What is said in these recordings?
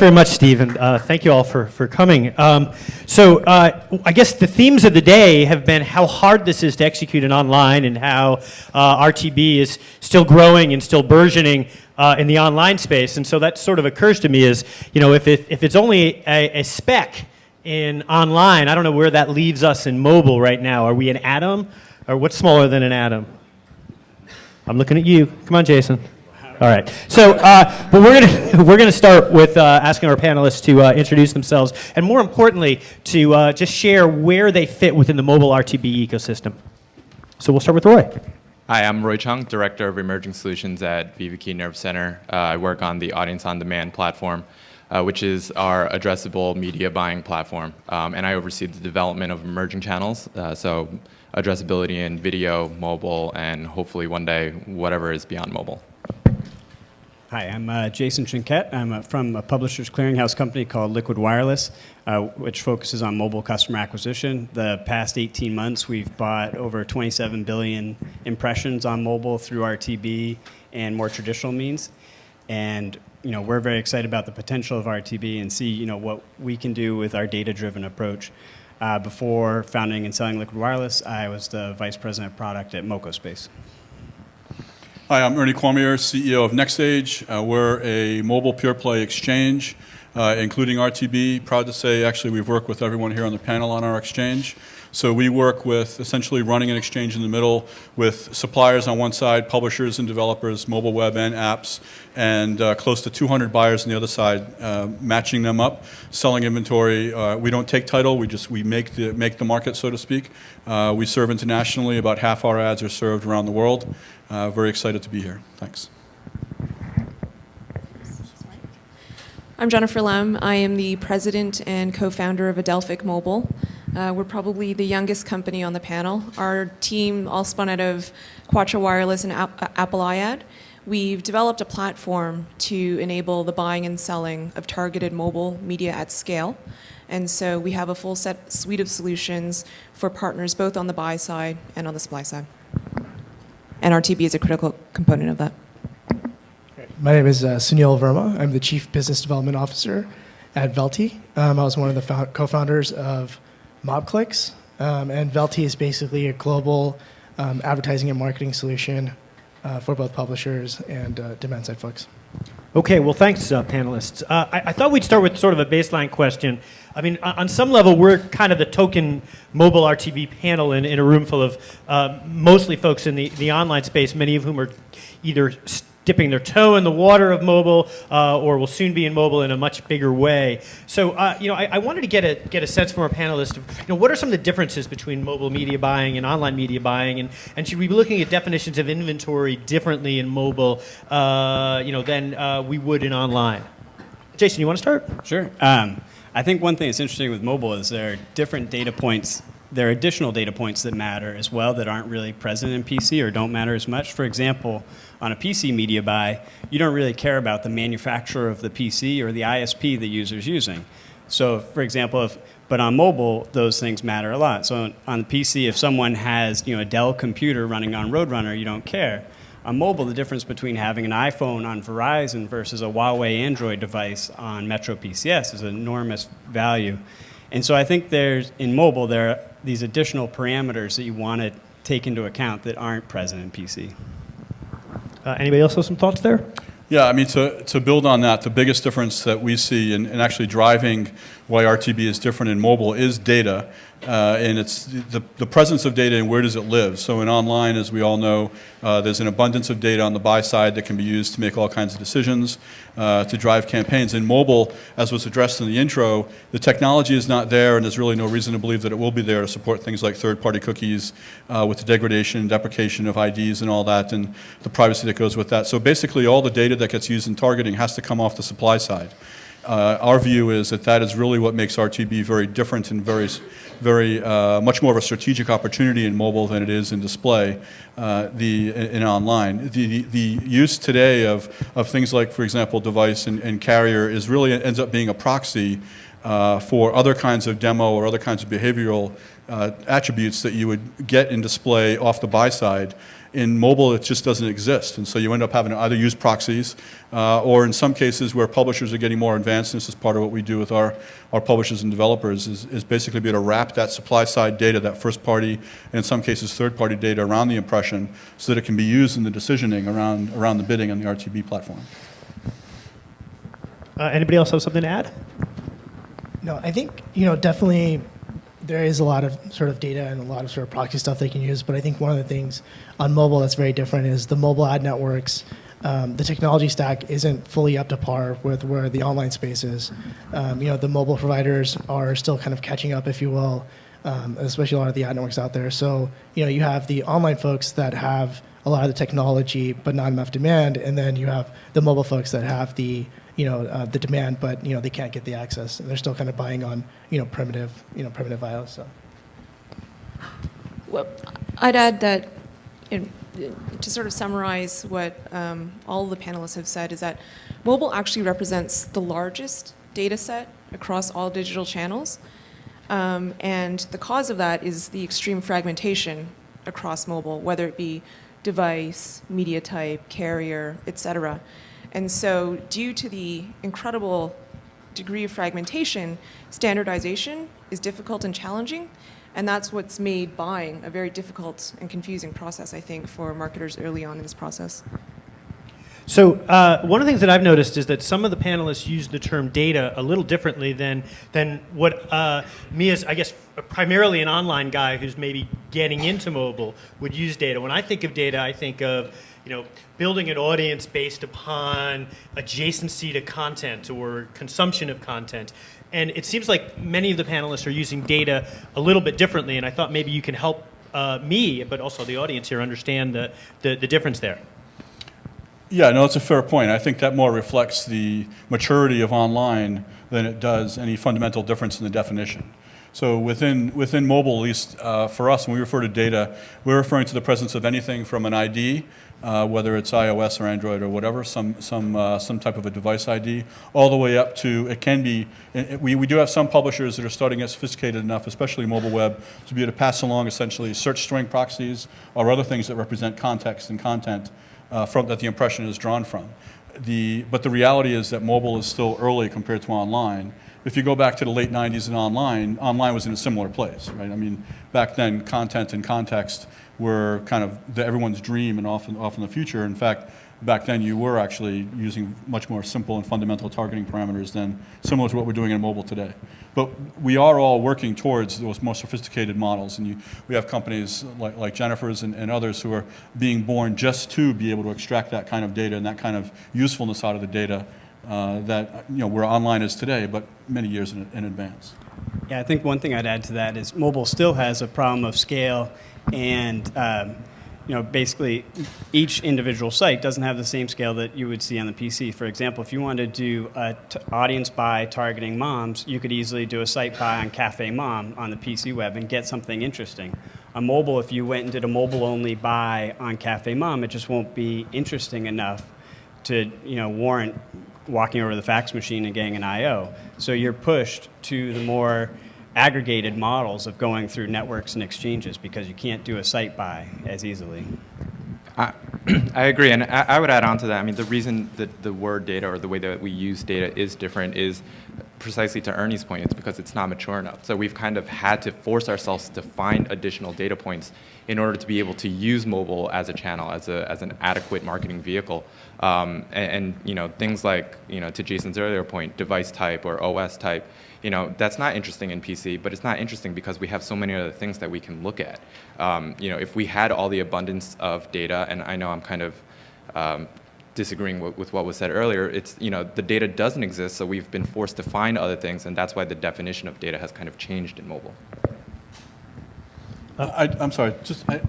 very much, Steve, and thank you all for coming. I guess the themes of the day have been how hard this is to execute in online and how RTB is still growing and still burgeoning in the online space. And so that sort of occurs to me as, if it's only a spec in online, I don't know where that leaves us in mobile right now. Are we an atom, or what's smaller than an atom? I'm looking at you. Come on, Jason. All right. So, but we're gonna start with asking our panelists to introduce themselves, and more importantly, to just share where they fit within the mobile RTB ecosystem. So we'll start with Roy. Hi, I'm Roy Chung, Director of Emerging Solutions at Viva Key Nerve Center. I work on the Audience on Demand platform, which is our addressable media buying platform, and I oversee the development of emerging channels. So addressability in video, mobile, and hopefully one day whatever is beyond mobile. Hi, I'm Jason Chinquette. I'm from a publisher's clearinghouse company called Liquid Wireless, which focuses on mobile customer acquisition. The past 18 months, we've bought over 27 billion impressions on mobile through RTB and more traditional means. And we're very excited about the potential of RTB and see what we can do with our data-driven approach. Before founding and selling Liquid Wireless, I was the Vice President of Product at Moco Space. Hi, I'm Ernie Cormier, CEO of NextStage. We're a mobile pure-play exchange, including RTB. Proud to say, actually, we've worked with everyone here on the panel on our exchange. So we work with essentially running an exchange in the middle with suppliers on one side, publishers and developers, mobile web and apps, and close to 200 buyers on the other side, matching them up, selling inventory. We don't take title, we make the market, so to speak. We serve internationally. About half our ads are served around the world. Very excited to be here. Thanks. I'm Jennifer Lem. I am the president and co-founder of Adelphic Mobile. We're probably the youngest company on the panel. Our team all spun out of Quattro Wireless and Apple iAd. We've developed a platform to enable the buying and selling of targeted mobile media at scale. And so we have a full suite of solutions for partners both on the buy side and on the supply side. And RTB is a critical component of that. My name is Sunil Verma. I'm the Chief Business Development Officer at Velti. I was one of the co-founders of MobClicks, and Velti is basically a global advertising and marketing solution for both publishers and demand-side folks. Okay, well, thanks, panelists. I thought we'd start with sort of a baseline question. I mean, on some level, we're kind of the token mobile RTB panel in a room full of mostly folks in the online space, many of whom are either dipping their toe in the water of mobile or will soon be in mobile in a much bigger way. So, I wanted to get a sense from our panelists of, what are some of the differences between mobile media buying and online media buying, and should we be looking at definitions of inventory differently in mobile, than we would in online? Jason, you want to start? Sure. I think one thing that's interesting with mobile is there are different data points. There are additional data points that matter as well that aren't really present in PC or don't matter as much. For example, on a PC media buy, you don't really care about the manufacturer of the PC or the ISP the user's using. So, for example, but on mobile, those things matter a lot. So on the PC, if someone has a Dell computer running on Roadrunner, you don't care. On mobile, the difference between having an iPhone on Verizon versus a Huawei Android device on Metro PCS is enormous value. And so I think in mobile, there are these additional parameters that you want to take into account that aren't present in PC. Anybody else have some thoughts there? Yeah, I mean, to build on that, the biggest difference that we see in actually driving why RTB is different in mobile is data. And it's the presence of data and where does it live. So in online, as we all know, there's an abundance of data on the buy side that can be used to make all kinds of decisions, to drive campaigns. In mobile, as was addressed in the intro, the technology is not there, and there's really no reason to believe that it will be there to support things like third-party cookies with the degradation and deprecation of IDs and all that, and the privacy that goes with that. So basically, all the data that gets used in targeting has to come off the supply side. Our view is that is really what makes RTB very different and very much more of a strategic opportunity in mobile than it is in display, in online. The use today of things like, for example, device and carrier is really ends up being a proxy for other kinds of demo or other kinds of behavioral attributes that you would get in display off the buy side. In mobile, it just doesn't exist, and so you end up having to either use proxies, or in some cases where publishers are getting more advanced, and this is part of what we do with our publishers and developers, is basically be able to wrap that supply-side data, that first-party, and in some cases third-party data around the impression so that it can be used in the decisioning around the bidding on the RTB platform. Anybody else have something to add? No, I think, definitely there is a lot of sort of data and a lot of sort of proxy stuff they can use, but I think one of the things on mobile that's very different is the mobile ad networks. The technology stack isn't fully up to par with where the online space is. The mobile providers are still kind of catching up, if you will, especially a lot of the ad networks out there. So, you have the online folks that have a lot of the technology but not enough demand, and then you have the mobile folks that have the the demand, but they can't get the access, and they're still kind of buying on primitive IO. So, Well, I'd add that, to sort of summarize what all of the panelists have said, is that mobile actually represents the largest data set across all digital channels, and the cause of that is the extreme fragmentation across mobile, whether it be device, media type, carrier, et cetera. And so due to the incredible degree of fragmentation, standardization is difficult and challenging, and that's what's made buying a very difficult and confusing process, I think, for marketers early on in this process. So one of the things that I've noticed is that some of the panelists use the term data a little differently than what me as, I guess, primarily an online guy who's maybe getting into mobile would use data. When I think of data, I think of building an audience based upon adjacency to content or consumption of content. And it seems like many of the panelists are using data a little bit differently, and I thought maybe you can help me, but also the audience here, understand the difference there. Yeah, no, that's a fair point. I think that more reflects the maturity of online than it does any fundamental difference in the definition. So within mobile, at least for us, when we refer to data, we're referring to the presence of anything from an ID, whether it's iOS or Android or whatever, some type of a device ID, all the way up to, it can be, we do have some publishers that are starting to get sophisticated enough, especially mobile web, to be able to pass along essentially search string proxies or other things that represent context and content that the impression is drawn from. But the reality is that mobile is still early compared to online. If you go back to the late 90s and online was in a similar place, right? I mean, back then, content and context were kind of everyone's dream and often the future. In fact, back then you were actually using much more simple and fundamental targeting parameters than similar to what we're doing in mobile today. But we are all working towards those more sophisticated models, and we have companies like Jennifer's and others who are being born just to be able to extract that kind of data and that kind of usefulness out of the data that where online is today, but many years in advance. Yeah, I think one thing I'd add to that is mobile still has a problem of scale, and basically each individual site doesn't have the same scale that you would see on the PC. For example, if you wanted to do audience buy targeting moms, you could easily do a site buy on Cafe Mom on the PC web and get something interesting. On mobile, if you went and did a mobile-only buy on Cafe Mom, it just won't be interesting enough to warrant walking over the fax machine and getting an I/O. So you're pushed to the more aggregated models of going through networks and exchanges because you can't do a site buy as easily. I agree, and I would add on to that. I mean, the reason that the word data or the way that we use data is different is precisely to Ernie's point. It's because it's not mature enough. So we've kind of had to force ourselves to find additional data points in order to be able to use mobile as a channel, as an adequate marketing vehicle. And things like, to Jason's earlier point, device type or OS type, that's not interesting in PC, but it's not interesting because we have so many other things that we can look at. If we had all the abundance of data, and I know I'm kind of disagreeing with what was said earlier, it's, the data doesn't exist, so we've been forced to find other things, and that's why the definition of data has kind of changed in mobile. I'm sorry,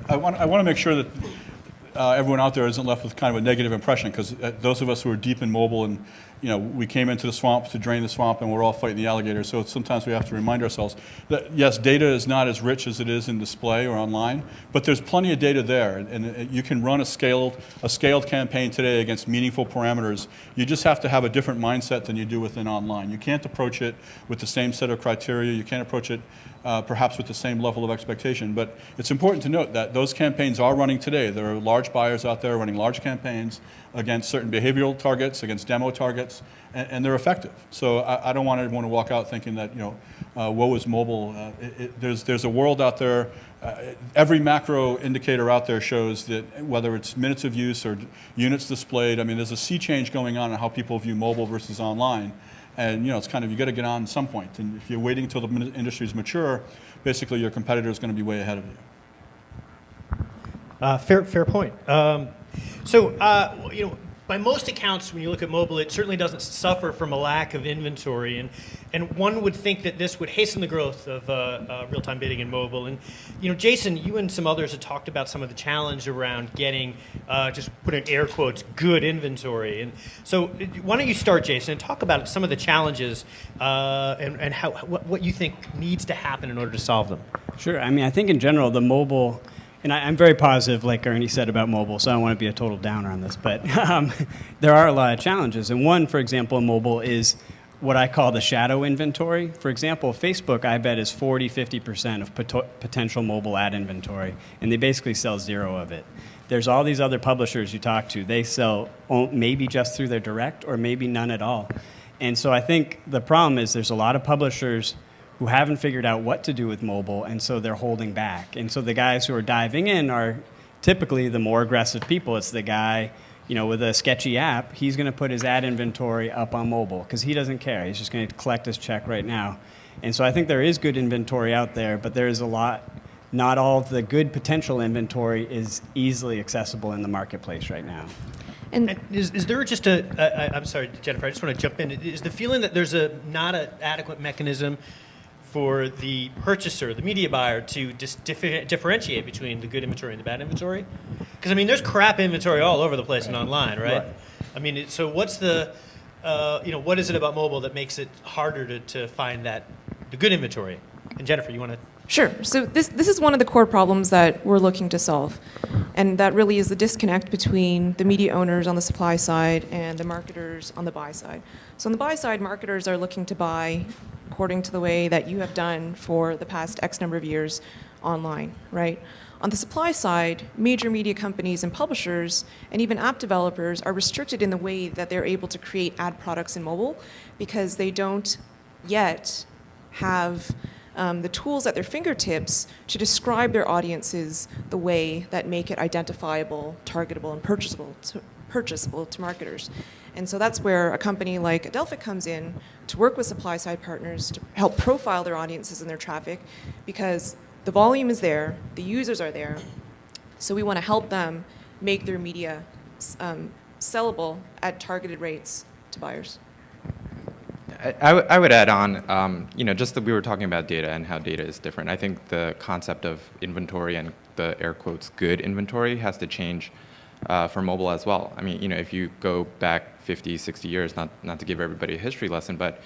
I want to make sure that everyone out there isn't left with kind of a negative impression, because those of us who are deep in mobile and we came into the swamp to drain the swamp, and we're all fighting the alligator. So sometimes we have to remind ourselves that, yes, data is not as rich as it is in display or online, but there's plenty of data there. And you can run a scaled campaign today against meaningful parameters. You just have to have a different mindset than you do within online. You can't approach it with the same set of criteria. You can't approach it perhaps with the same level of expectation. But it's important to note that those campaigns are running today. There are large buyers out there running large campaigns against certain behavioral targets, against demo targets, and they're effective. So I don't want everyone to walk out thinking that, woe is mobile. There's a world out there. Every macro indicator out there shows that whether it's minutes of use or units displayed, I mean, there's a sea change going on in how people view mobile versus online. And it's kind of, you got to get on at some point. And if you're waiting until the industry is mature, basically your competitor is going to be way ahead of you. Fair point. By most accounts, when you look at mobile, it certainly doesn't suffer from a lack of inventory, and one would think that this would hasten the growth of real-time bidding in mobile. And Jason, you and some others have talked about some of the challenge around getting, just put in air quotes, good inventory. And so, why don't you start, Jason, and talk about some of the challenges and what you think needs to happen in order to solve them. Sure. I mean, I think in general, the mobile. And I'm very positive, like Ernie said, about mobile, so I don't want to be a total downer on this. But there are a lot of challenges. And one, for example, in mobile is what I call the shadow inventory. For example, Facebook, I bet, is 40-50% of potential mobile ad inventory, and they basically sell zero of it. There's all these other publishers you talk to. They sell maybe just through their direct or maybe none at all. And so I think the problem is there's a lot of publishers who haven't figured out what to do with mobile, and so they're holding back. And so the guys who are diving in are typically the more aggressive people. It's the guy, with a sketchy app. He's going to put his ad inventory up on mobile because he doesn't care. He's just going to collect his check right now. And so I think there is good inventory out there, but there is a lot. Not all of the good potential inventory is easily accessible in the marketplace right now. And is there just I'm sorry, Jennifer, I just want to jump in. Is the feeling that there's not an adequate mechanism for the purchaser, the media buyer, to differentiate between the good inventory and the bad inventory? Because, I mean, there's crap inventory all over the place and online, right? I mean, so what's the, what is it about mobile that makes it harder to find the good inventory? And Jennifer, you want to? Sure. So this is one of the core problems that we're looking to solve. And that really is the disconnect between the media owners on the supply side and the marketers on the buy side. So on the buy side, marketers are looking to buy according to the way that you have done for the past X number of years online, right? On the supply side, major media companies and publishers and even app developers are restricted in the way that they're able to create ad products in mobile because they don't yet have the tools at their fingertips to describe their audiences the way that make it identifiable, targetable, and purchasable to marketers. And so that's where a company like Adelphic comes in to work with supply-side partners to help profile their audiences and their traffic, because the volume is there, the users are there, so we want to help them make their media sellable at targeted rates to buyers. I would add on, just that we were talking about data and how data is different. I think the concept of inventory and the air quotes good inventory has to change for mobile as well. I mean, if you go back 50, 60 years, not to give everybody a history lesson, but,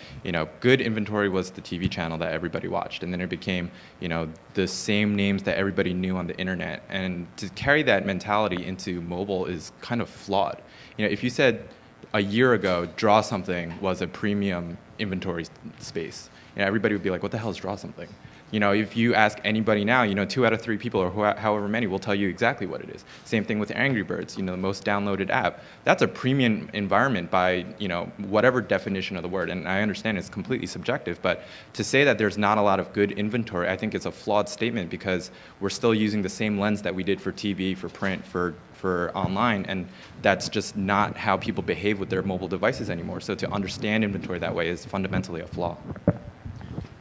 good inventory was the TV channel that everybody watched. And then it became, the same names that everybody knew on the internet. And to carry that mentality into mobile is kind of flawed. If you said a year ago, draw something was a premium inventory space, everybody would be like, what the hell is draw something? If you ask anybody now, 2 out of 3 people or however many will tell you exactly what it is. Same thing with Angry Birds, the most downloaded app. That's a premium environment by, whatever definition of the word. And I understand it's completely subjective, but to say that there's not a lot of good inventory, I think it's a flawed statement because we're still using the same lens that we did for TV, for print, for online, and that's just not how people behave with their mobile devices anymore. So to understand inventory that way is fundamentally a flaw.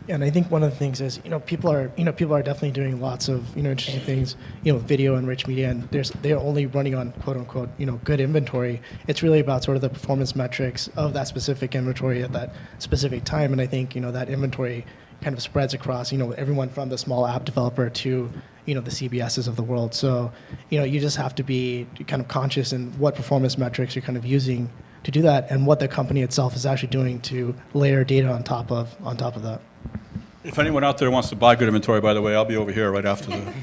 Yeah, and I think one of the things is, people are definitely doing lots of, interesting things, video and rich media, and they're only running on quote unquote, good inventory. It's really about sort of the performance metrics of that specific inventory at that specific time, and I think, that inventory kind of spreads across, everyone from the small app developer to, the CBSs of the world. So, you just have to be kind of conscious in what performance metrics you're kind of using to do that, and what the company itself is actually doing to layer data on top of that. If anyone out there wants to buy good inventory, by the way, I'll be over here right after the.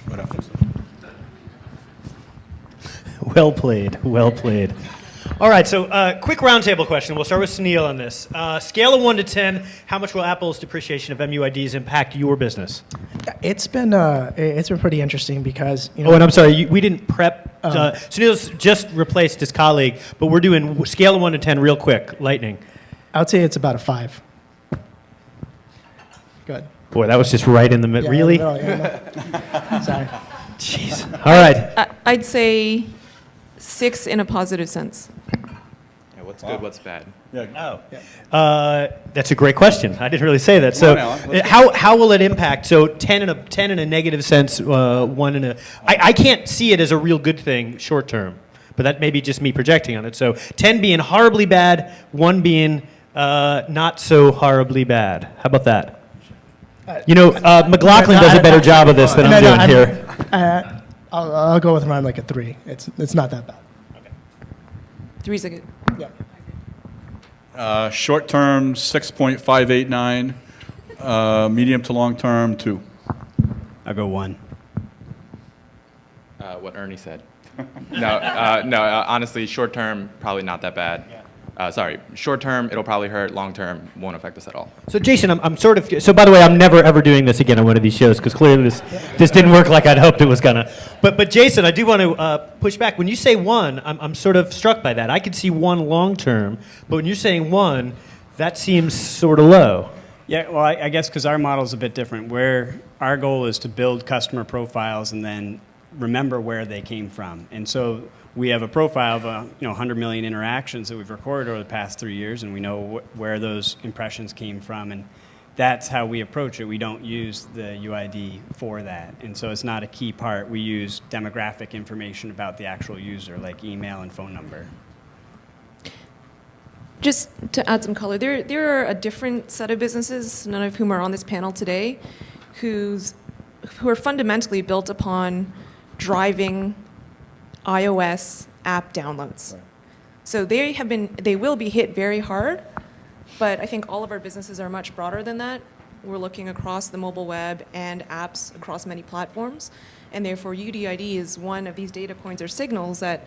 Well played, well played. All right, so quick roundtable question. We'll start with Sunil on this. Scale of 1 to 10, how much will Apple's depreciation of MUIDs impact your business? It's been pretty interesting because Oh, and I'm sorry, we didn't prep. Sunil's just replaced his colleague, but we're doing scale of 1 to 10 real quick, lightning. I would say it's about a 5. Good. Boy, that was just right in the middle. Really? Sorry. Jeez. All right. I'd say 6 in a positive sense. Yeah, what's good, what's bad? Yeah. Oh. That's a great question. I didn't really say that. Come So on, Alan, let's how will it impact? So 10 in a negative sense, 1 in a... I can't see it as a real good thing short term, but that may be just me projecting on it. So 10 being horribly bad, 1 being not so horribly bad. How about that? McLaughlin does a better job of this than I'm doing here. I'll go with around like a 3. It's not that bad. 3's a good. Yeah. Short term, 6.589. Medium to long term, 2. I'll go 1. What Ernie said. No, honestly, short term, probably not that bad. Sorry, short term, it'll probably hurt. Long term, won't affect us at all. So Jason, I'm sort of... So by the way, I'm never ever doing this again on one of these shows because clearly this didn't work like I'd hoped it was gonna. But Jason, I do want to push back. When you say 1, I'm sort of struck by that. I could see 1 long term, but when you're saying 1, that seems sort of low. Yeah, well, I guess because our model is a bit different, where our goal is to build customer profiles and then remember where they came from. And so we have a profile of 100 million interactions that we've recorded over the past 3 years, and we know where those impressions came from, and that's how we approach it. We don't use the UID for that, and so it's not a key part. We use demographic information about the actual user, like email and phone number. Just to add some color, there are a different set of businesses, none of whom are on this panel today, who are fundamentally built upon driving iOS app downloads. Right. So they will be hit very hard, but I think all of our businesses are much broader than that. We're looking across the mobile web and apps across many platforms, and therefore UDID is one of these data points or signals that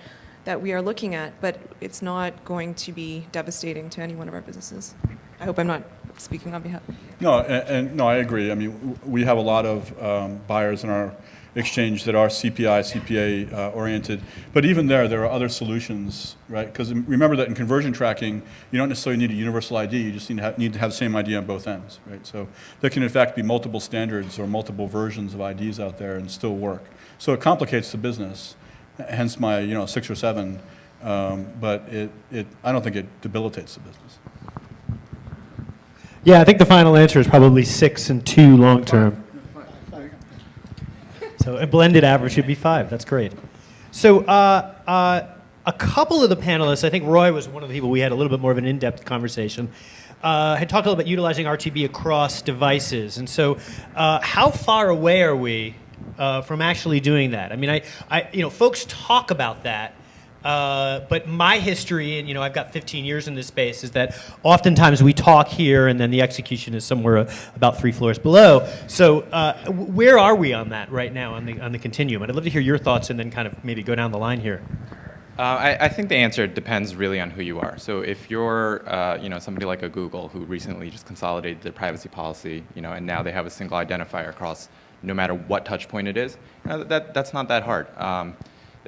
we are looking at, but it's not going to be devastating to any one of our businesses. I hope I'm not speaking on behalf. No, and no, I agree. I mean, we have a lot of buyers in our exchange that are CPI, CPA oriented, but even there are other solutions, right? Because remember that in conversion tracking, you don't necessarily need a universal ID, you just need to have the same ID on both ends, right? So there can in fact be multiple standards or multiple versions of IDs out there and still work. So it complicates the business, hence my 6 or 7, but I don't think it debilitates the business. Yeah, I think the final answer is probably 6 and 2 long term. So a blended average should be 5. That's great. So a couple of the panelists, I think Roy was one of the people we had a little bit more of an in-depth conversation, had talked a little about utilizing RTB across devices. And so how far away are we from actually doing that? I mean, folks talk about that. But my history, and I've got 15 years in this space, is that oftentimes we talk here and then the execution is somewhere about 3 floors below. So where are we on that right now on the continuum? I'd love to hear your thoughts and then kind of maybe go down the line here. I think the answer depends really on who you are. So if you're somebody like a Google who recently just consolidated their privacy policy, and now they have a single identifier across no matter what touch point it is, that's not that hard.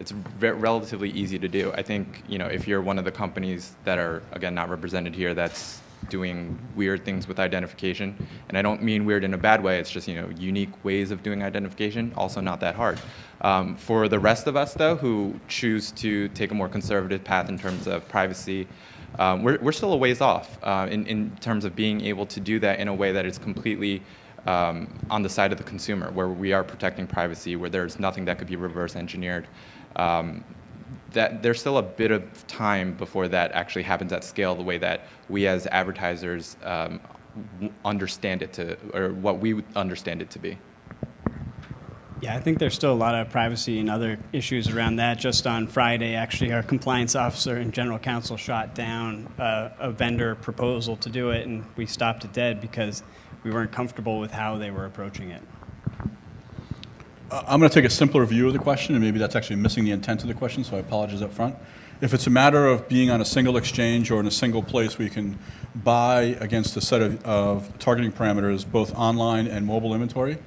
It's relatively easy to do. I think, if you're one of the companies that are, again, not represented here, that's doing weird things with identification, and I don't mean weird in a bad way, it's just, unique ways of doing identification, also not that hard. For the rest of us, though, who choose to take a more conservative path in terms of privacy, we're still a ways off in terms of being able to do that in a way that is completely on the side of the consumer, where we are protecting privacy, where there's nothing that could be reverse engineered. That there's still a bit of time before that actually happens at scale the way that we as advertisers understand it to, or what we understand it to be. Yeah, I think there's still a lot of privacy and other issues around that. Just on Friday, actually, our compliance officer and general counsel shot down a vendor proposal to do it, and we stopped it dead because we weren't comfortable with how they were approaching it. I'm going to take a simpler view of the question, and maybe that's actually missing the intent of the question, so I apologize up front. If it's a matter of being on a single exchange or in a single place where you can buy against a set of targeting parameters, both online and mobile inventory,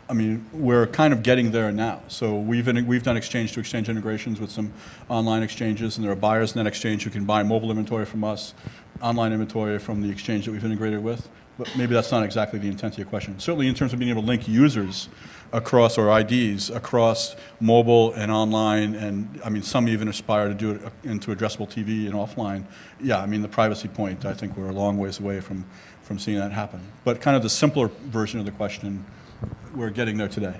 I mean, we're kind of getting there now. So we've done exchange-to-exchange integrations with some online exchanges, and there are buyers in that exchange who can buy mobile inventory from us, online inventory from the exchange that we've integrated with. But maybe that's not exactly the intent of your question. Certainly in terms of being able to link users across, or IDs, across mobile and online, and I mean, some even aspire to do it into addressable TV and offline. Yeah, I mean, the privacy point, I think we're a long ways away from seeing that happen. But kind of the simpler version of the question, we're getting there today.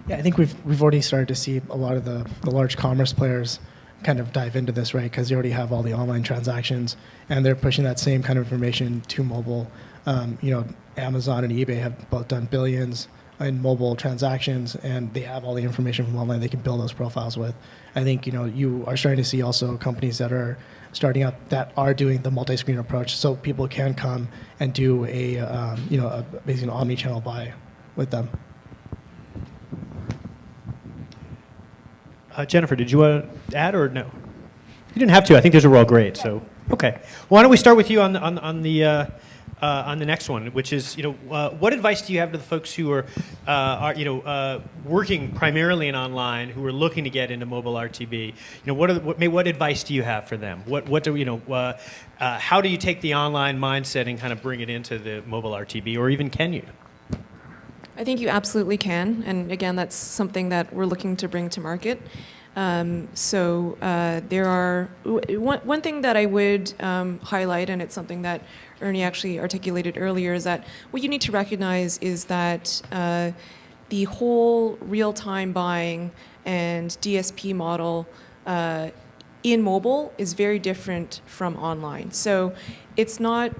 Yeah, I think we've already started to see a lot of the large commerce players kind of dive into this, right? Because they already have all the online transactions, and they're pushing that same kind of information to mobile. Amazon and eBay have both done billions in mobile transactions, and they have all the information from online they can build those profiles with. I think you are starting to see also companies that are starting up that are doing the multi-screen approach, so people can come and do basically an omni-channel buy with them. Jennifer, did you want to add or no? You didn't have to. I think those are all great. So, okay. Why don't we start with you on the next one, which is, what advice do you have to the folks who are working primarily in online, who are looking to get into mobile RTB? What advice do you have for them? How do you take the online mindset and kind of bring it into the mobile RTB, or even can you? I think you absolutely can, and again, that's something that we're looking to bring to market. There are one thing that I would highlight, and it's something that Ernie actually articulated earlier, is that what you need to recognize is that the whole real-time buying and DSP model in mobile is very different from online. So it's not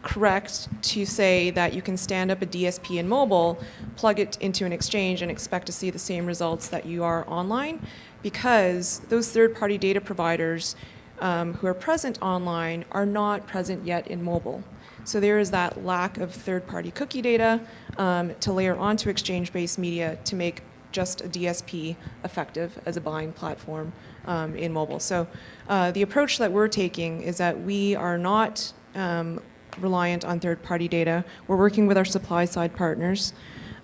correct to say that you can stand up a DSP in mobile, plug it into an exchange, and expect to see the same results that you are online, because those third-party data providers who are present online are not present yet in mobile. So there is that lack of third-party cookie data to layer onto exchange-based media to make just a DSP effective as a buying platform in mobile. So the approach that we're taking is that we are not reliant on third-party data. We're working with our supply-side partners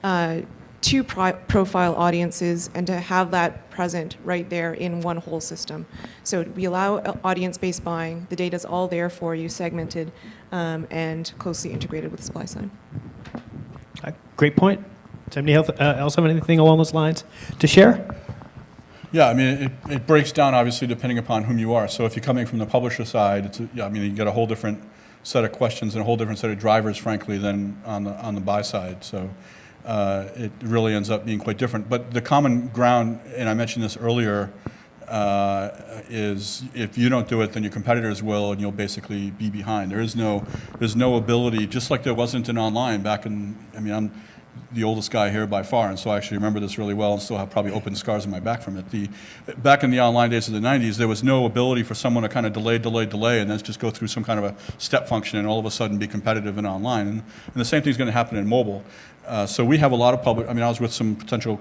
to profile audiences and to have that present right there in one whole system. So we allow audience-based buying. The data's all there for you, segmented and closely integrated with the supply side. Great point. Does anybody else have anything along those lines to share? Yeah, I mean, it breaks down obviously depending upon whom you are. So if you're coming from the publisher side, you get a whole different set of questions and a whole different set of drivers, frankly, than on the buy side. So it really ends up being quite different. But the common ground, and I mentioned this earlier, is if you don't do it, then your competitors will, and you'll basically be behind. There's no ability, just like there wasn't in online back in. I mean, I'm the oldest guy here by far, and so I actually remember this really well, and still have probably open scars on my back from it. Back in the online days of the 90s, there was no ability for someone to kind of delay, and then just go through some kind of a step function and all of a sudden be competitive in online. And the same thing's going to happen in mobile. So we have a lot of I was with some potential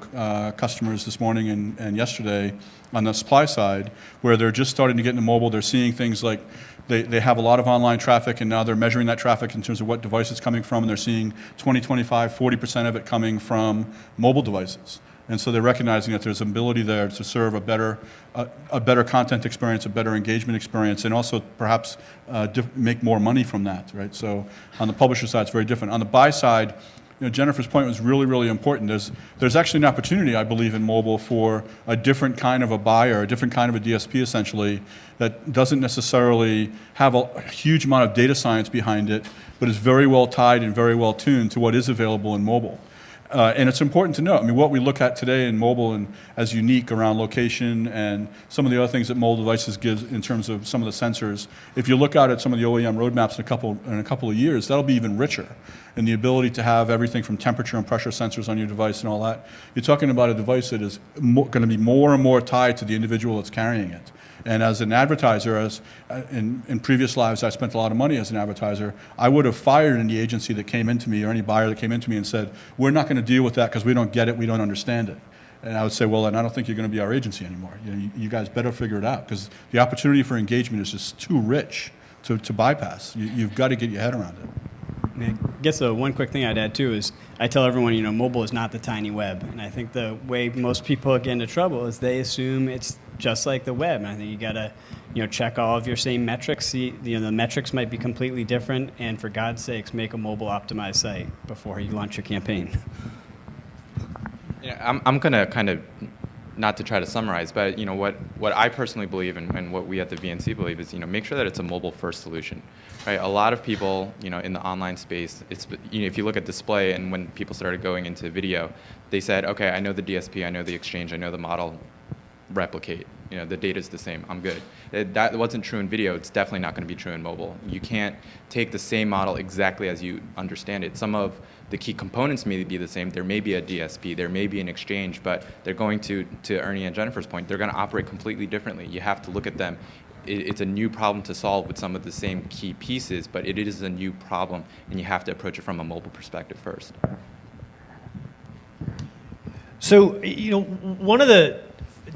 customers this morning and yesterday on the supply side, where they're just starting to get into mobile. They're seeing things like they have a lot of online traffic, and now they're measuring that traffic in terms of what device it's coming from, and they're seeing 20, 25, 40% of it coming from mobile devices. And so they're recognizing that there's an ability there to serve a better content experience, a better engagement experience, and also perhaps make more money from that, right? So on the publisher side, it's very different. On the buy side, Jennifer's point was really, really important. There's actually an opportunity, I believe, in mobile for a different kind of a buyer, a different kind of a DSP, essentially, that doesn't necessarily have a huge amount of data science behind it, but is very well tied and very well tuned to what is available in mobile. And it's important to know, I mean, what we look at today in mobile and as unique around location and some of the other things that mobile devices gives in terms of some of the sensors, if you look out at some of the OEM roadmaps in a couple of years, that'll be even richer. And the ability to have everything from temperature and pressure sensors on your device and all that. You're talking about a device that is going to be more and more tied to the individual that's carrying it. And as an advertiser, in previous lives, I spent a lot of money as an advertiser. I would have fired any agency that came into me or any buyer that came into me and said, we're not going to deal with that because we don't get it, we don't understand it. And I would say, well, then I don't think you're going to be our agency anymore. You guys better figure it out because the opportunity for engagement is just too rich to bypass. You've got to get your head around it. I guess the one quick thing I'd add too is I tell everyone, mobile is not the tiny web. And I think the way most people get into trouble is they assume it's just like the web. And I think you got to, check all of your same metrics. See, the metrics might be completely different. And for God's sakes, make a mobile optimized site before you launch your campaign. I'm going to kind of, not to try to summarize, but what I personally believe and what we at the VNC believe is make sure that it's a mobile first solution. Right? A lot of people in the online space, it's if you look at display and when people started going into video, they said, okay, I know the DSP, I know the exchange, I know the model, replicate. The data's the same, I'm good. That wasn't true in video, it's definitely not going to be true in mobile. You can't take the same model exactly as you understand it. Some of the key components may be the same. There may be a DSP, there may be an exchange, but they're going to Ernie and Jennifer's point, they're going to operate completely differently. You have to look at them. It's a new problem to solve with some of the same key pieces, but it is a new problem, and you have to approach it from a mobile perspective first. So, one of the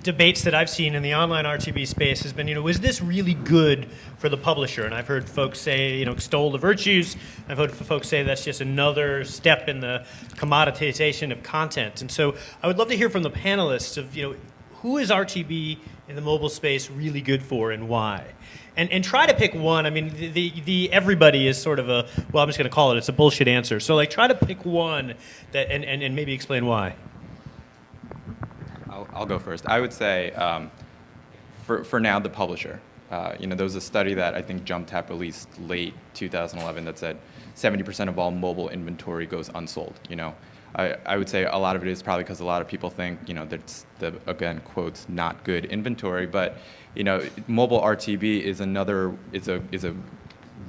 debates that I've seen in the online RTB space has been, is this really good for the publisher? And I've heard folks say, extol the virtues. I've heard folks say that's just another step in the commoditization of content. And so I would love to hear from the panelists of, who is RTB in the mobile space really good for and why? And try to pick one. I mean, the everybody is sort of I'm just going to call it's a bullshit answer. So try to pick one that and maybe explain why. I'll go first. I would say, for now, the publisher. There was a study that I think JumpTap released late 2011 that said 70% of all mobile inventory goes unsold. I would say a lot of it is probably because a lot of people think, that's the, again, quotes, not good inventory. But, mobile RTB is a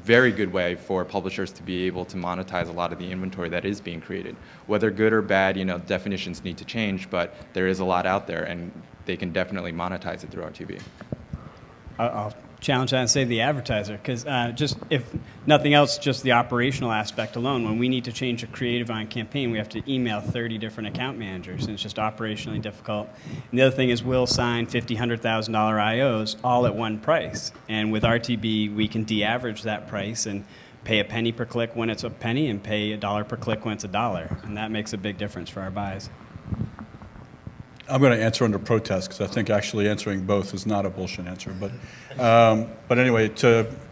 very good way for publishers to be able to monetize a lot of the inventory that is being created. Whether good or bad, definitions need to change, but there is a lot out there, and they can definitely monetize it through RTB. I'll challenge that and say the advertiser, because just if nothing else, just the operational aspect alone, when we need to change a creative on a campaign, we have to email 30 different account managers, and it's just operationally difficult. And the other thing is we'll sign $50,000, $100,000 IOs all at one price, and with RTB, we can de-average that price and pay a penny per click when it's a penny and pay $1 per click when it's $1, and that makes a big difference for our buys. I'm going to answer under protest because I think actually answering both is not a bullshit answer. But anyway,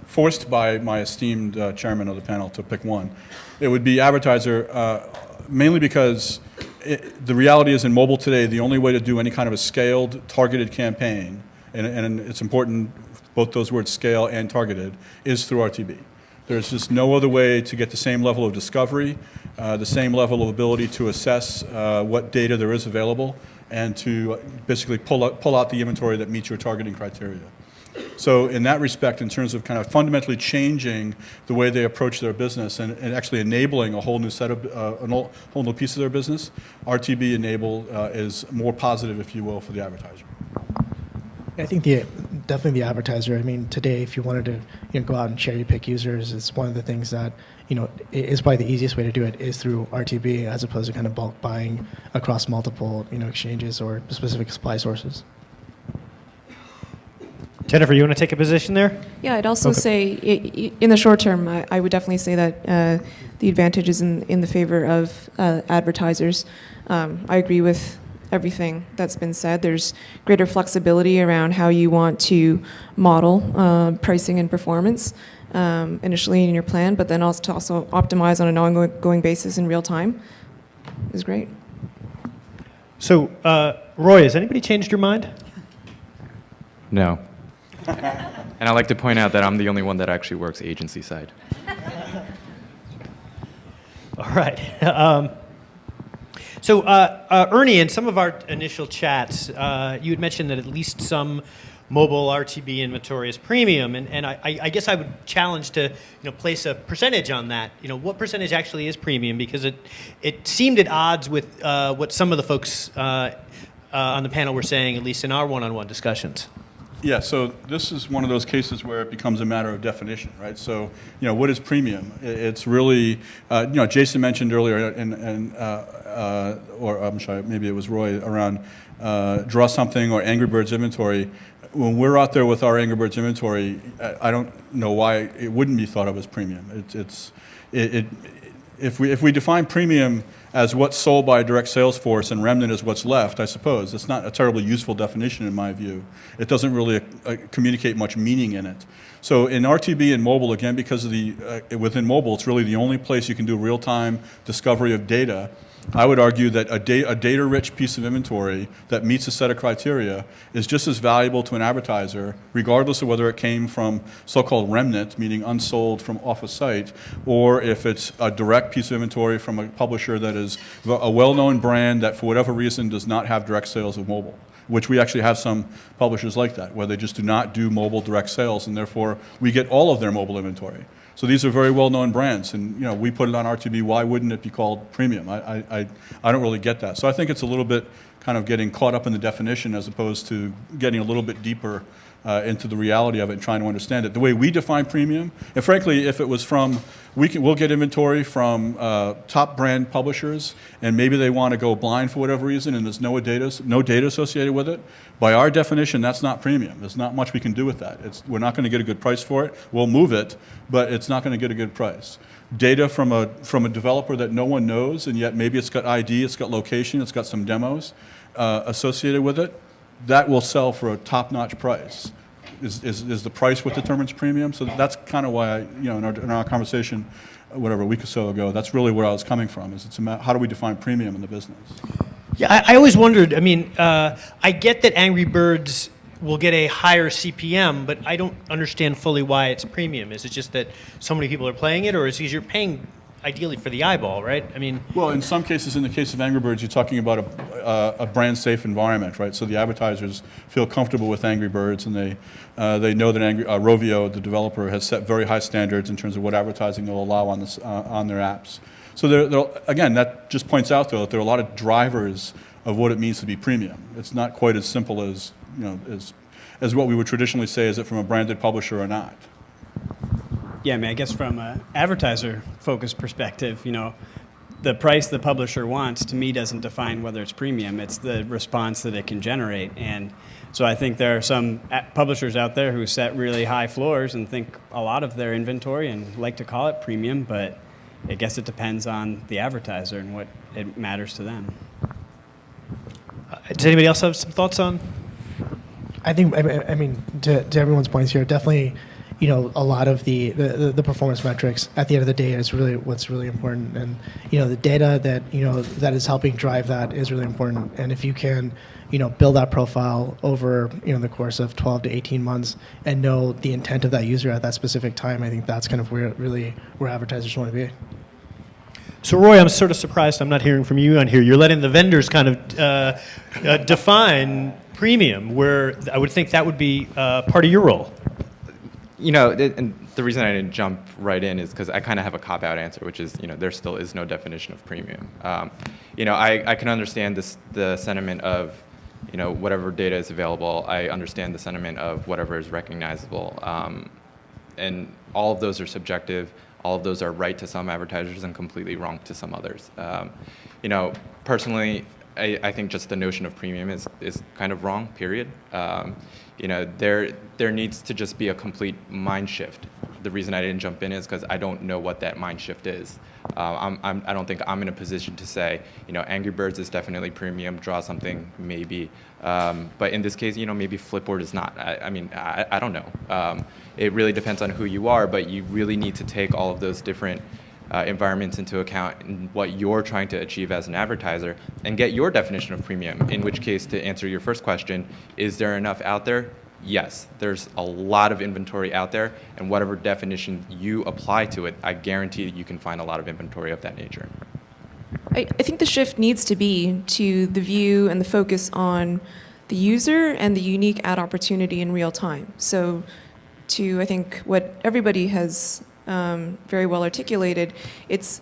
forced by my esteemed chairman of the panel to pick one, it would be advertiser, mainly because the reality is in mobile today, the only way to do any kind of a scaled, targeted campaign, and it's important, both those words, scale and targeted, is through RTB. There's just no other way to get the same level of discovery, the same level of ability to assess what data there is available, and to basically pull out the inventory that meets your targeting criteria. So in that respect, in terms of kind of fundamentally changing the way they approach their business and actually enabling a whole new set of, a whole new piece of their business, RTB enable is more positive, if you will, for the advertiser. I think definitely the advertiser. I mean, today, if you wanted to go out and cherry pick users, it's one of the things that is probably the easiest way to do it is through RTB as opposed to kind of bulk buying across multiple exchanges or specific supply sources. Jennifer, you want to take a position there? Yeah, I'd also say in the short term, I would definitely say that the advantage is in the favor of advertisers. I agree with everything that's been said. There's greater flexibility around how you want to model pricing and performance initially in your plan, but then also to optimize on an ongoing basis in real time is great. So, Roy, has anybody changed your mind? No. And I like to point out that I'm the only one that actually works agency side. All right. So, Ernie, in some of our initial chats, you had mentioned that at least some mobile RTB inventory is premium, and I guess I would challenge to place a percentage on that. What percentage actually is premium? Because it seemed at odds with what some of the folks on the panel were saying, at least in our one-on-one discussions. Yeah, so this is one of those cases where it becomes a matter of definition, right? So, what is premium? It's really, Jason mentioned earlier, or I'm sorry, maybe it was Roy, around Draw Something or Angry Birds inventory. When we're out there with our Angry Birds inventory, I don't know why it wouldn't be thought of as premium. If we define premium as what's sold by a direct sales force and remnant is what's left, I suppose. It's not a terribly useful definition in my view. It doesn't really communicate much meaning in it. So in RTB and mobile, again, because of within mobile, it's really the only place you can do real-time discovery of data. I would argue that a data-rich piece of inventory that meets a set of criteria is just as valuable to an advertiser, regardless of whether it came from so-called remnant, meaning unsold from off a site, or if it's a direct piece of inventory from a publisher that is a well-known brand that for whatever reason does not have direct sales of mobile, which we actually have some publishers like that, where they just do not do mobile direct sales, and therefore we get all of their mobile inventory. So these are very well-known brands, and we put it on RTB. Why wouldn't it be called premium? I don't really get that. So I think it's a little bit kind of getting caught up in the definition as opposed to getting a little bit deeper into the reality of it and trying to understand it. The way we define premium, and frankly, if it was from, we'll get inventory from top brand publishers, and maybe they want to go blind for whatever reason, and there's no data associated with it. By our definition, that's not premium. There's not much we can do with that. We're not going to get a good price for it. We'll move it, but it's not going to get a good price. Data from a developer that no one knows, and yet maybe it's got ID, it's got location, it's got some demos associated with it, that will sell for a top-notch price. Is the price what determines premium? So that's kind of why in our conversation, whatever, a week or so ago, that's really where I was coming from. It's about how do we define premium in the business? Yeah, I always wondered. I mean, I get that Angry Birds will get a higher CPM, but I don't understand fully why it's premium. Is it just that so many people are playing it, or is it because you're paying ideally for the eyeball, right? I mean, well, in some cases, in the case of Angry Birds, you're talking about a brand safe environment, right? So the advertisers feel comfortable with Angry Birds, and they know that Rovio, the developer, has set very high standards in terms of what advertising they'll allow on their apps. So again, that just points out though that there are a lot of drivers of what it means to be premium. It's not quite as simple as as what we would traditionally say, is it from a branded publisher or not? Yeah, I mean, I guess from an advertiser-focused perspective, the price the publisher wants, to me, doesn't define whether it's premium. It's the response that it can generate. And so I think there are some publishers out there who set really high floors and think a lot of their inventory and like to call it premium, but I guess it depends on the advertiser and what it matters to them. Does anybody else have some thoughts on? I think, I mean, to everyone's points here, definitely, a lot of the performance metrics at the end of the day is really what's really important. And, the data that, that is helping drive that is really important. And if you can, build that profile over, the course of 12 to 18 months and know the intent of that user at that specific time, I think that's kind of where advertisers want to be. So, Roy, I'm sort of surprised I'm not hearing from you on here. You're letting the vendors kind of define premium, where I would think that would be part of your role. And the reason I didn't jump right in is because I kind of have a cop-out answer, which is, there still is no definition of premium. I can understand the sentiment of, whatever data is available. I understand the sentiment of whatever is recognizable. And all of those are subjective. All of those are right to some advertisers and completely wrong to some others. Personally, I think just the notion of premium is kind of wrong, period. There needs to just be a complete mind shift. The reason I didn't jump in is because I don't know what that mind shift is. I don't think I'm in a position to say, Angry Birds is definitely premium, Draw Something maybe. But in this case, maybe Flipboard is not. I don't know. It really depends on who you are, but you really need to take all of those different environments into account and what you're trying to achieve as an advertiser and get your definition of premium, in which case, to answer your first question, is there enough out there? Yes, there's a lot of inventory out there, and whatever definition you apply to it, I guarantee that you can find a lot of inventory of that nature. I think the shift needs to be to the view and the focus on the user and the unique ad opportunity in real time. So to, I think, what everybody has very well articulated, it's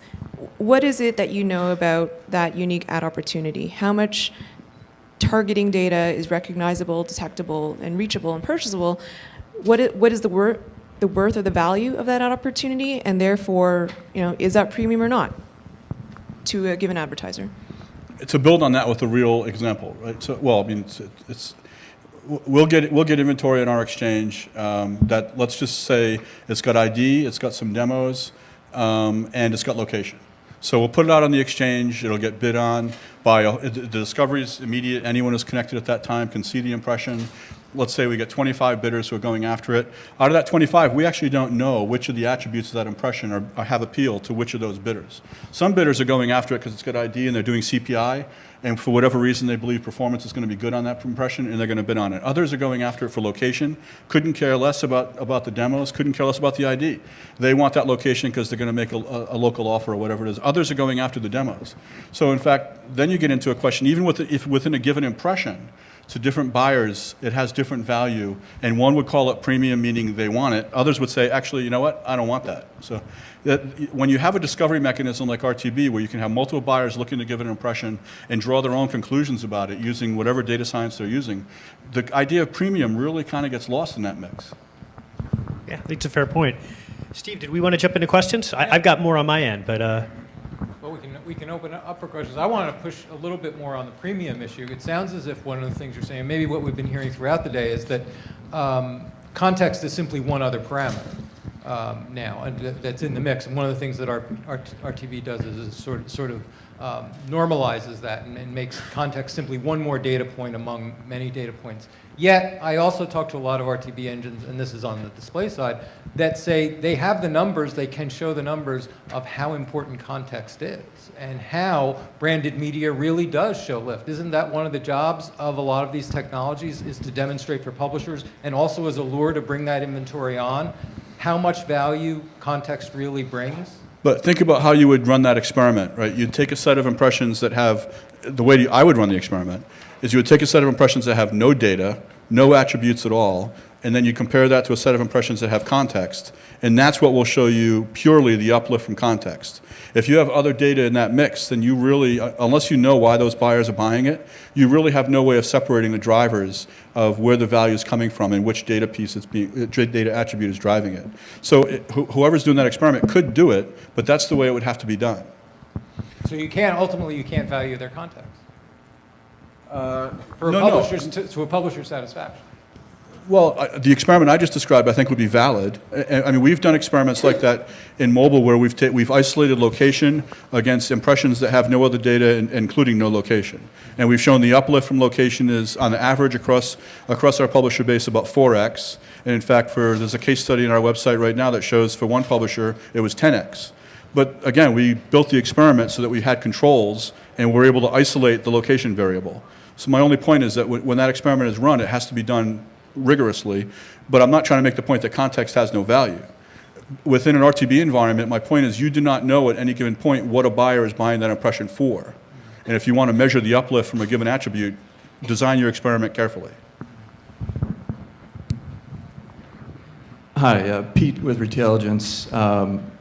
what is it that you know about that unique ad opportunity? How much targeting data is recognizable, detectable, and reachable and purchasable? What is the worth or the value of that ad opportunity? And therefore, is that premium or not to a given advertiser? To build on that with a real example, right? So, well, I mean, we'll get inventory in our exchange that, let's just say, it's got ID, it's got some demos, and it's got location. So we'll put it out on the exchange. It'll get bid on by the discovery is immediate. Anyone who's connected at that time can see the impression. Let's say we get 25 bidders who are going after it. Out of that 25, we actually don't know which of the attributes of that impression have appeal to which of those bidders. Some bidders are going after it because it's got ID and they're doing CPI, and for whatever reason they believe performance is going to be good on that impression, and they're going to bid on it. Others are going after it for location, couldn't care less about the demos, couldn't care less about the ID. They want that location because they're going to make a local offer or whatever it is. Others are going after the demos. So in fact, then you get into a question, even if within a given impression, to different buyers, it has different value, and one would call it premium, meaning they want it. Others would say, actually, you know what, I don't want that. So when you have a discovery mechanism like RTB, where you can have multiple buyers looking to give it an impression and draw their own conclusions about it using whatever data science they're using, the idea of premium really kind of gets lost in that mix. Yeah, I think it's a fair point. Steve, did we want to jump into questions? I've got more on my end, but... Well, we can open it up for questions. I want to push a little bit more on the premium issue. It sounds as if one of the things you're saying, maybe what we've been hearing throughout the day, is that context is simply one other parameter now, and that's in the mix. And one of the things that our RTB does is sort of normalizes that and makes context simply one more data point among many data points. Yet, I also talk to a lot of RTB engines, and this is on the display side, that say they have the numbers, they can show the numbers of how important context is and how branded media really does show lift. Isn't that one of the jobs of a lot of these technologies, is to demonstrate for publishers and also as a lure to bring that inventory on how much value context really brings? But think about how you would run that experiment, right? You'd take a set of impressions that have, the way I would run the experiment is you would take a set of impressions that have no data, no attributes at all, and then you compare that to a set of impressions that have context, and that's what will show you purely the uplift from context. If you have other data in that mix, then you really, unless you know why those buyers are buying it, you really have no way of separating the drivers of where the value is coming from and which data piece data attribute is driving it. So whoever's doing that experiment could do it, but that's the way it would have to be done. So ultimately you can't value their context. For No. to a publisher's satisfaction. Well, the experiment I just described, I think, would be valid. I mean, we've done experiments like that in mobile where we've isolated location against impressions that have no other data, including no location. And we've shown the uplift from location is, on the average across our publisher base, about 4x. And in fact, there's a case study on our website right now that shows for one publisher, it was 10x. But again, we built the experiment so that we had controls and we're able to isolate the location variable. So my only point is that when that experiment is run, it has to be done rigorously, but I'm not trying to make the point that context has no value. Within an RTB environment, my point is you do not know at any given point what a buyer is buying that impression for. And if you want to measure the uplift from a given attribute, design your experiment carefully. Hi, Pete with Retailligence.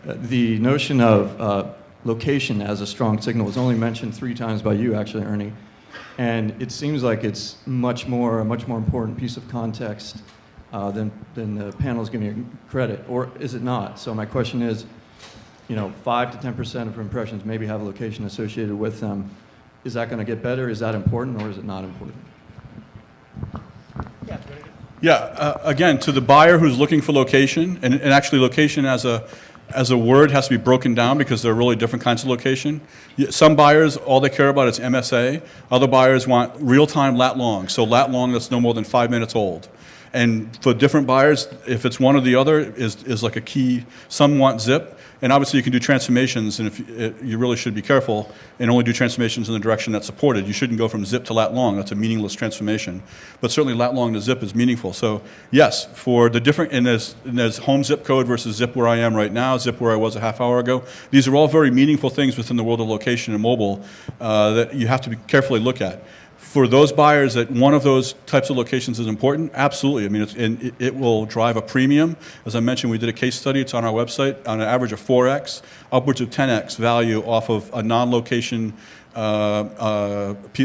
The notion of location as a strong signal was only mentioned 3 times by you, actually, Ernie. And it seems like it's a much more important piece of context than the panel is giving you credit, or is it not? So my question is, 5 to 10% of impressions maybe have a location associated with them. Is that going to get better? Is that important, or is it not important? Yeah, again, to the buyer who's looking for location, and actually location as a word has to be broken down because there are really different kinds of location. Some buyers, all they care about is MSA. Other buyers want real-time lat long, so lat long that's no more than 5 minutes old. And for different buyers, if it's one or the other, is like a key. Some want zip. And obviously, you can do transformations, and if you really should be careful and only do transformations in the direction that's supported. You shouldn't go from zip to lat long. That's a meaningless transformation. But certainly, lat long to zip is meaningful. So yes, for the different, and there's home zip code versus zip where I am right now, zip where I was a half hour ago. These are all very meaningful things within the world of location and mobile that you have to carefully look at. For those buyers that one of those types of locations is important, absolutely. I mean, it will drive a premium. As I mentioned, we did a case study. It's on our website on an average of 4x, upwards of 10x value off of a non-location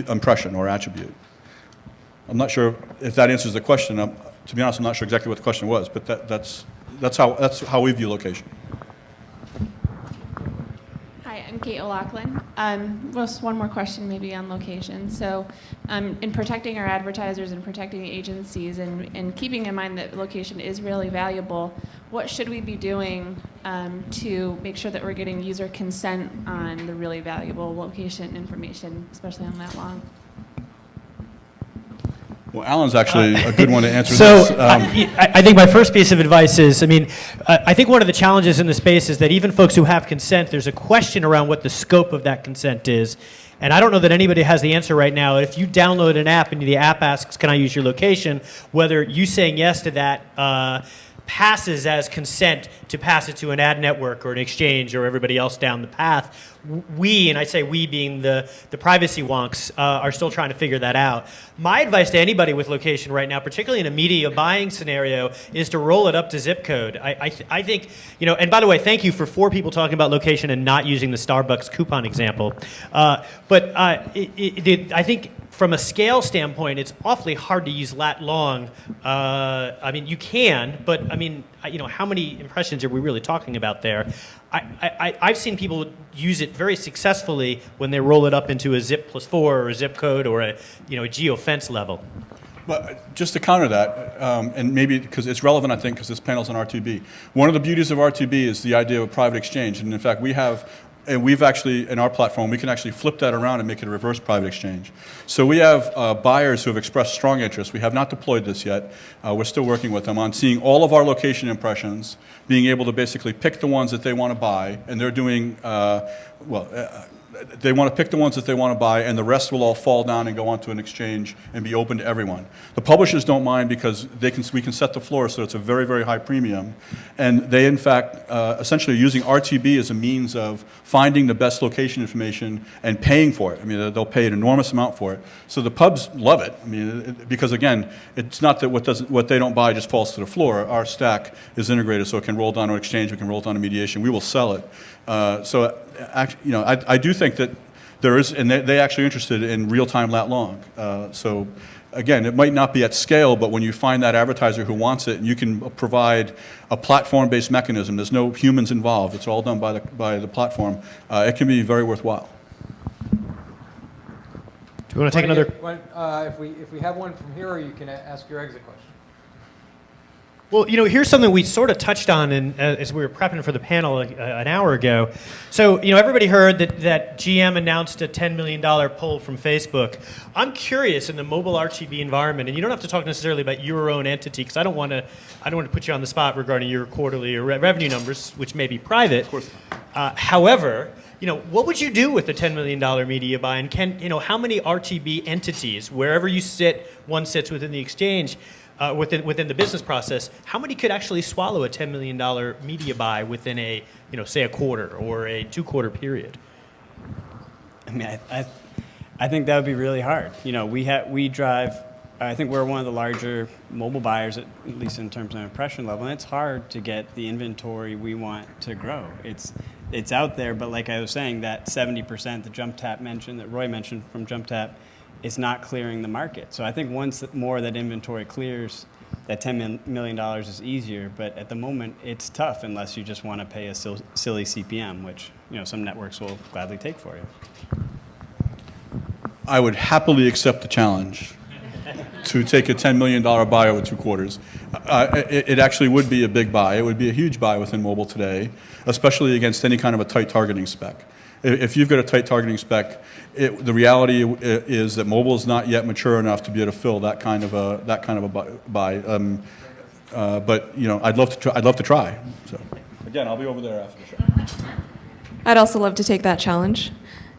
impression or attribute. I'm not sure if that answers the question. To be honest, I'm not sure exactly what the question was, but that's how we view location. Hi, I'm Kate O'Loughlin. Just one more question maybe on location. So in protecting our advertisers and protecting the agencies and keeping in mind that location is really valuable, what should we be doing to make sure that we're getting user consent on the really valuable location information, especially on that long? Well, Alan's actually a good one to answer So this. I think my first piece of advice is, I think one of the challenges in the space is that even folks who have consent, there's a question around what the scope of that consent is. And I don't know that anybody has the answer right now. If you download an app and the app asks, can I use your location, whether you saying yes to that passes as consent to pass it to an ad network or an exchange or everybody else down the path. We, and I say we being the privacy wonks, are still trying to figure that out. My advice to anybody with location right now, particularly in a media buying scenario, is to roll it up to zip code. I think, and by the way, thank you for 4 people talking about location and not using the Starbucks coupon example. But I think from a scale standpoint, it's awfully hard to use lat long. You can, but how many impressions are we really talking about there? I've seen people use it very successfully when they roll it up into a zip +4 or a zip code or a geofence level. But just to counter that, and maybe because it's relevant, I think, because this panel's on RTB. One of the beauties of RTB is the idea of a private exchange, and in fact, we've actually, in our platform, we can actually flip that around and make it a reverse private exchange. So we have buyers who have expressed strong interest. We have not deployed this yet. We're still working with them on seeing all of our location impressions, being able to basically pick the ones that they want to buy, and they're doing, they want to pick the ones that they want to buy, and the rest will all fall down and go onto an exchange and be open to everyone. The publishers don't mind because we can set the floor, so it's a very, very high premium. And they, in fact, essentially are using RTB as a means of finding the best location information and paying for it. They'll pay an enormous amount for it. So the pubs love it. Because again, it's not that what they don't buy just falls to the floor. Our stack is integrated, so it can roll down to an exchange, we can roll down to mediation. We will sell it. I do think that there is, and they actually are interested in real-time lat long. So again, it might not be at scale, but when you find that advertiser who wants it, and you can provide a platform-based mechanism, there's no humans involved, it's all done by the platform, it can be very worthwhile. Do you want to take another? If we have one from here, you can ask your exit question. Well, here's something we sort of touched on as we were prepping for the panel an hour ago. So, everybody heard that GM announced a $10 million pull from Facebook. I'm curious in the mobile RTB environment, and you don't have to talk necessarily about your own entity, because I don't want to put you on the spot regarding your quarterly or revenue numbers, which may be private. Of course not. However, what would you do with the $10 million media buy? And how many RTB entities, wherever you sit, one sits within the exchange, within the business process, how many could actually swallow a $10 million media buy within a, say a quarter or a 2-quarter period? I think that would be really hard. We drive, I think we're one of the larger mobile buyers, at least in terms of impression level, and it's hard to get the inventory we want to grow. It's out there, but like I was saying, that 70% that Roy mentioned from JumpTap, it's not clearing the market. So I think once more that inventory clears, that $10 million is easier. But at the moment, it's tough unless you just want to pay a silly CPM, which some networks will gladly take for you. I would happily accept the challenge to take a $10 million buy over 2 quarters. It actually would be a big buy. It would be a huge buy within mobile today, especially against any kind of a tight targeting spec. If you've got a tight targeting spec, the reality is that mobile is not yet mature enough to be able to fill that kind of a buy. But I'd love to try. So. Again, I'll be over there after the show. I'd also love to take that challenge.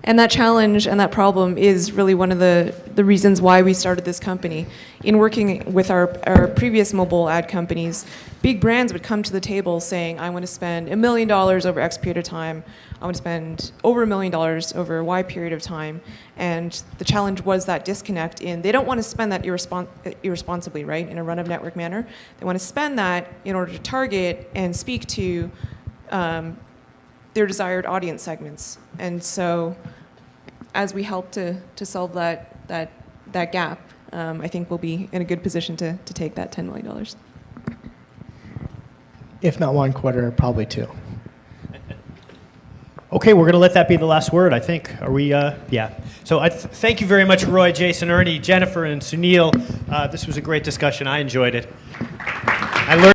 And that challenge and that problem is really one of the reasons why we started this company. In working with our previous mobile ad companies, big brands would come to the table saying, I want to spend $1 million over X period of time. I want to spend over $1 million over Y period of time. And the challenge was that disconnect in, they don't want to spend that irresponsibly, right, in a run-of-network manner. They want to spend that in order to target and speak to their desired audience segments. And so as we help to solve that gap, I think we'll be in a good position to take that $10 million. If not one quarter, probably two. Okay, we're going to let that be the last word, I think. Are we? Yeah. So thank you very much, Roy, Jason, Ernie, Jennifer, and Sunil. This was a great discussion. I enjoyed it. I learned